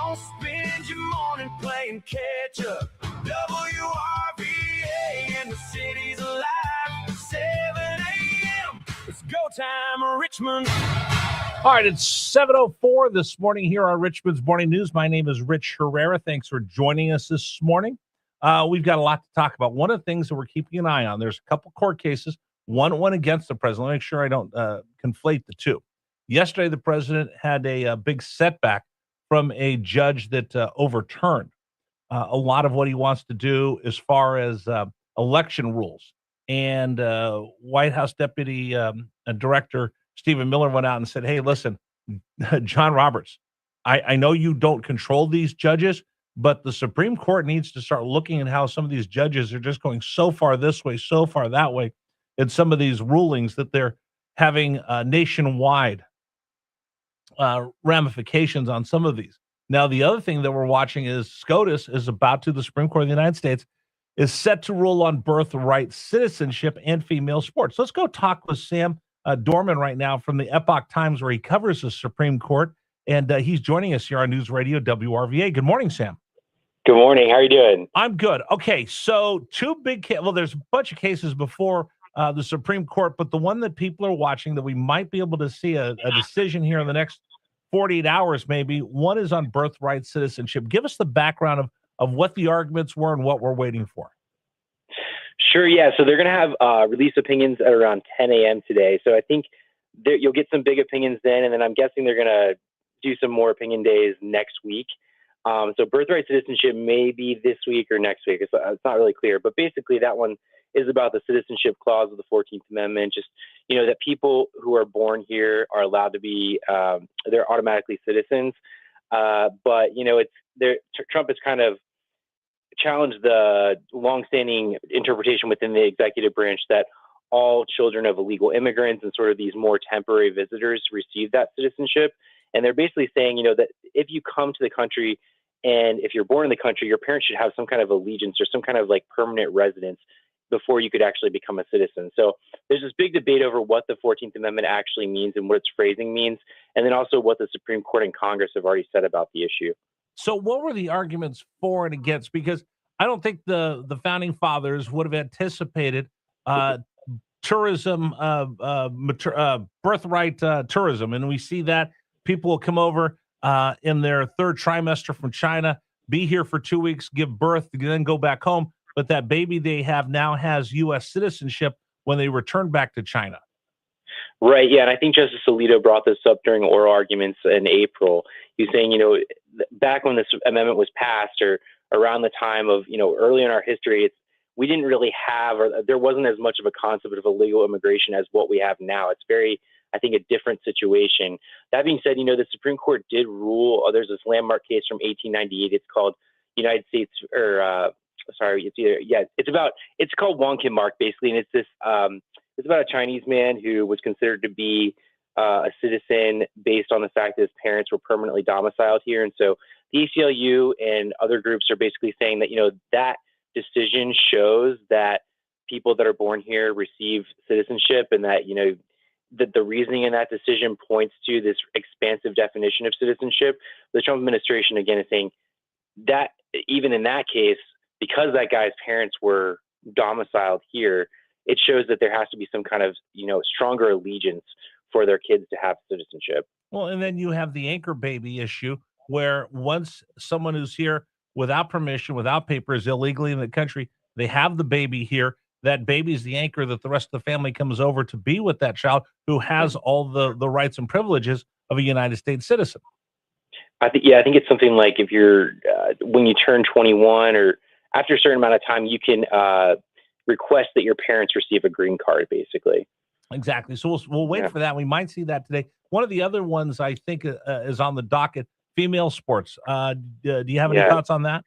Don't spend your morning playing catch up. WRVA and the city's alive. 7 a.m. It's go time, Richmond. All right, it's 7:04 this morning here on Richmond's Morning News. My name is Rich Herrera. Thanks for joining us this morning. We've got a lot to talk about. One of the things that we're keeping an eye on, there's a couple court cases, one against the president. Let me make sure I don't conflate the two. Yesterday, the president had a big setback from a judge that overturned a lot of what he wants to do as far as election rules. And White House Deputy Director Stephen Miller went out and said, hey, listen, John Roberts, I know you don't control these judges, but the Supreme Court needs to start looking at how some of these judges are just going so far this way, so far that way, in some of these rulings that they're having nationwide ramifications on some of these. Now, the other thing that we're watching is SCOTUS is about to, the Supreme Court of the United States, is set to rule on birthright citizenship and female sports. Let's go talk with Sam Dorman right now from the Epoch Times, where he covers the Supreme Court, and he's joining us here on News Radio WRVA. Good morning, Sam. Good morning. How are you doing? I'm good. Okay, so two big there's a bunch of cases before the Supreme Court, but the one that people are watching that we might be able to see a decision here in the next 48 hours maybe, one is on birthright citizenship. Give us the background of what the arguments were and what we're waiting for. Sure, yeah. So they're going to have release opinions at around 10 a.m. today. So I think you'll get some big opinions then, and then I'm guessing they're going to do some more opinion days next week. So birthright citizenship may be this week or next week. It's not really clear. But basically that one is about the citizenship clause of the 14th Amendment, just, that people who are born here are allowed to be, they're automatically citizens. But, Trump has kind of challenged the longstanding interpretation within the executive branch that all children of illegal immigrants and sort of these more temporary visitors receive that citizenship. And they're basically saying, that if you come to the country and if you're born in the country, your parents should have some kind of allegiance or some kind of like permanent residence before you could actually become a citizen. So there's this big debate over what the 14th Amendment actually means and what its phrasing means, and then also what the Supreme Court and Congress have already said about the issue. So what were the arguments for and against? Because I don't think the founding fathers would have anticipated tourism, birthright tourism. And we see that people will come over in their third trimester from China, be here for 2 weeks, give birth, then go back home. But that baby they have now has U.S. citizenship when they return back to China. Right. Yeah. And I think Justice Alito brought this up during oral arguments in April. He's saying, back when this amendment was passed or around the time of, early in our history, we didn't really have, or there wasn't as much of a concept of illegal immigration as what we have now. It's very, I think, a different situation. That being said, the Supreme Court did rule, there's this landmark case from 1898. It's called United States, it's called Wong Kim Mark, basically. And it's about a Chinese man who was considered to be a citizen based on the fact that his parents were permanently domiciled here. And so the ACLU and other groups are basically saying that, that decision shows that people that are born here receive citizenship, and that, that the reasoning in that decision points to this expansive definition of citizenship. The Trump administration, again, is saying that even in that case, because that guy's parents were domiciled here, it shows that there has to be some kind of, stronger allegiance for their kids to have citizenship. Well, and then you have the anchor baby issue, where once someone who's here without permission, without papers, illegally in the country, they have the baby here. That baby is the anchor that the rest of the family comes over to be with that child who has all the rights and privileges of a United States citizen. I think it's something like if you're, when you turn 21 or after a certain amount of time, you can request that your parents receive a green card, basically. Exactly. So we'll wait for that. We might see that today. One of the other ones I think is on the docket, female sports. Do you have any thoughts on that?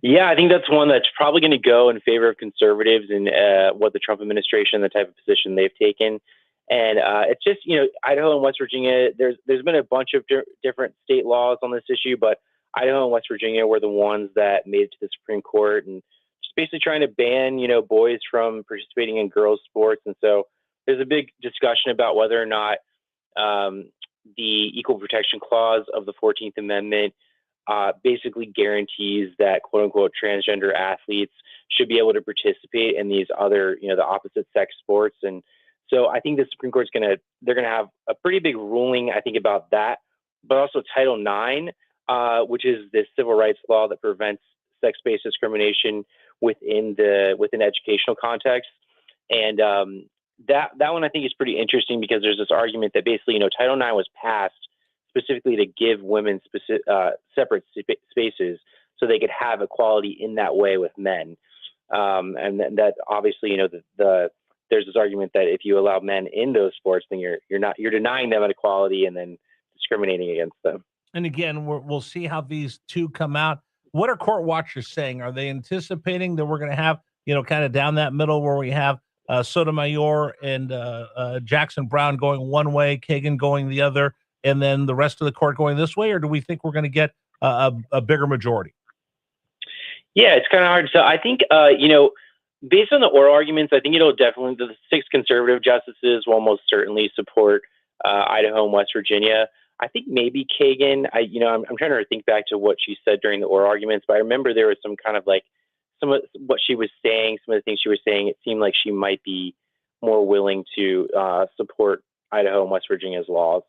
Yeah, I think that's one that's probably going to go in favor of conservatives and what the Trump administration, the type of position they've taken. And it's just, Idaho and West Virginia, there's been a bunch of different state laws on this issue, but Idaho and West Virginia were the ones that made it to the Supreme Court, and just basically trying to ban, boys from participating in girls' sports. And so there's a big discussion about whether or not the Equal Protection Clause of the 14th Amendment basically guarantees that quote unquote transgender athletes should be able to participate in these other, the opposite sex sports. And so I think the Supreme Court's they're going to have a pretty big ruling, I think, about that, but also Title IX, which is this civil rights law that prevents sex-based discrimination within educational context. And that one I think is pretty interesting because there's this argument that basically, Title IX was passed specifically to give women separate spaces so they could have equality in that way with men. And that obviously, there's this argument that if you allow men in those sports, then you're denying them equality and then discriminating against them. And again, we'll see how these two come out. What are court watchers saying? Are they anticipating that we're going to have, kind of down that middle where we have Sotomayor and Jackson Brown going one way, Kagan going the other, and then the rest of the court going this way? Or do we think we're going to get a bigger majority? Yeah, it's kind of hard. So I think, based on the oral arguments, I think the 6 conservative justices will almost certainly support Idaho and West Virginia. I think maybe Kagan, I'm trying to think back to what she said during the oral arguments, but I remember there was some kind of like some of what she was saying, some of the things she was saying, it seemed like she might be more willing to support Idaho and West Virginia's laws.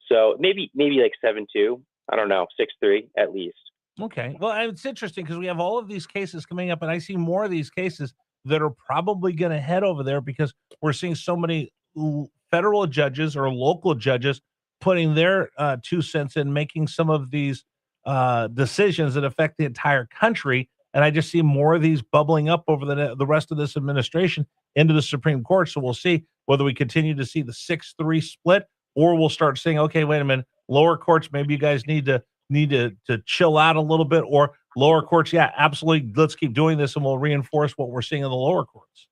So maybe like 7-2, I don't know, 6-3 at least. Okay. Well, it's interesting because we have all of these cases coming up, and I see more of these cases that are probably going to head over there because we're seeing so many federal judges or local judges putting their 2 cents in, making some of these decisions that affect the entire country. And I just see more of these bubbling up over the rest of this administration into the Supreme Court. So we'll see whether we continue to see the 6-3 split, or we'll start saying, okay, wait a minute, lower courts, maybe you guys need to chill out a little bit, or lower courts, yeah, absolutely, let's keep doing this and we'll reinforce what we're seeing in the lower courts.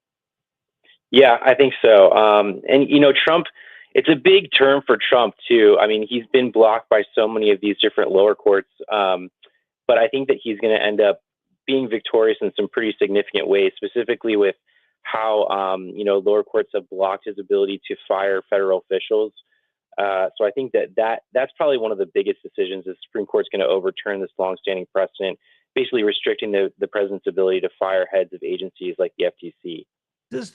Yeah, I think so. And Trump, it's a big term for Trump too. I mean, he's been blocked by so many of these different lower courts, but I think that he's going to end up being victorious in some pretty significant ways, specifically with how lower courts have blocked his ability to fire federal officials. So I think that's probably one of the biggest decisions. The Supreme Court's going to overturn this longstanding precedent, basically restricting the president's ability to fire heads of agencies like the FTC. Does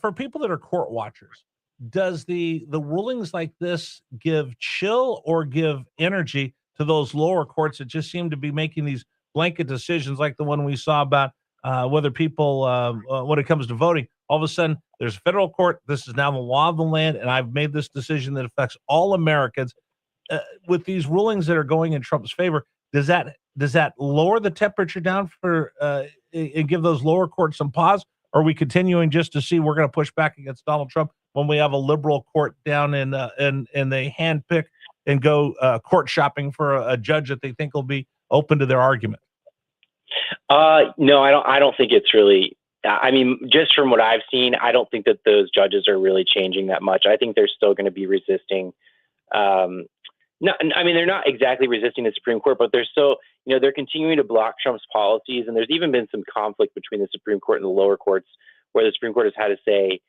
for people that are court watchers, does the rulings like this give chill or give energy to those lower courts that just seem to be making these blanket decisions like the one we saw about whether people, when it comes to voting, all of a sudden there's a federal court, this is now the law of the land, and I've made this decision that affects all Americans. With these rulings that are going in Trump's favor, does that lower the temperature down for and give those lower courts some pause? Or are we continuing just to see we're going to push back against Donald Trump when we have a liberal court down and they handpick and go court shopping for a judge that they think will be open to their argument? No, I don't think it's really. I mean, just from what I've seen, I don't think that those judges are really changing that much. I think they're still going to be resisting. No, I mean, they're not exactly resisting the Supreme Court, but they're still, they're continuing to block Trump's policies. And there's even been some conflict between the Supreme Court and the lower courts, where the Supreme Court has had to say,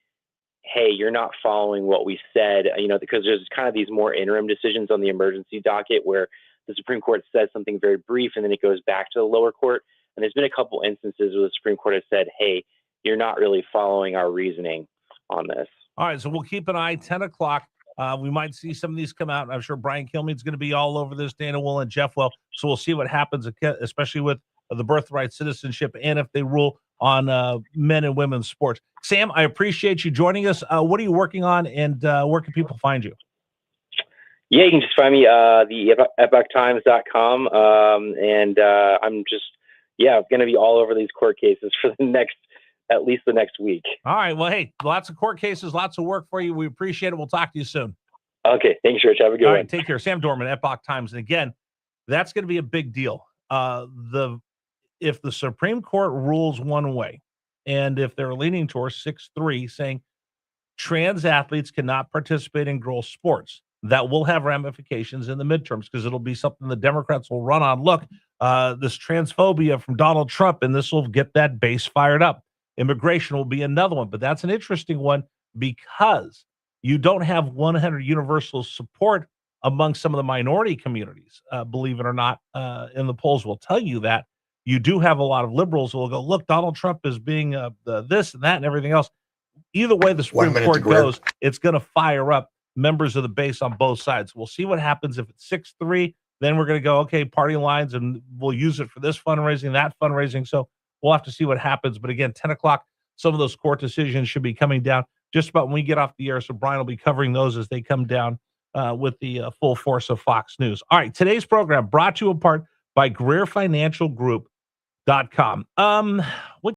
hey, you're not following what we said, because there's kind of these more interim decisions on the emergency docket where the Supreme Court says something very brief and then it goes back to the lower court. And there's been a couple instances where the Supreme Court has said, hey, you're not really following our reasoning on this. All right, so we'll keep an eye. 10 o'clock. We might see some of these come out. I'm sure Brian Kilmeade's going to be all over this, Dana Will and Jeff Will. So we'll see what happens, especially with the birthright citizenship and if they rule on men and women's sports. Sam, I appreciate you joining us. What are you working on, and where can people find you? Yeah, you can just find me the epochtimes.com. And I'm just, going to be all over these court cases for at least the next week. All right. Well, hey, lots of court cases, lots of work for you. We appreciate it. We'll talk to you soon. Okay. Thanks, Rich. Have a good one. All right. Take care. Sam Dorman, Epoch Times. And again, that's going to be a big deal. If the Supreme Court rules one way, and if they're leaning towards 6-3, saying trans athletes cannot participate in girls' sports, that will have ramifications in the midterms because it'll be something the Democrats will run on. Look, this transphobia from Donald Trump, and this will get that base fired up. Immigration will be another one, but that's an interesting one because you don't have 100 universal support among some of the minority communities, believe it or not, in the polls will tell you that. You do have a lot of liberals who will go, look, Donald Trump is being this and that and everything else. Either way the Supreme Court goes, it's going to fire up members of the base on both sides. We'll see what happens if it's 6-3. Then we're going to go, okay, party lines, and we'll use it for this fundraising, that fundraising. So we'll have to see what happens. But again, 10 o'clock, some of those court decisions should be coming down just about when we get off the air. So Brian will be covering those as they come down with the full force of Fox News. All right, today's program brought to you in part by GreerFinancialGroup.com. What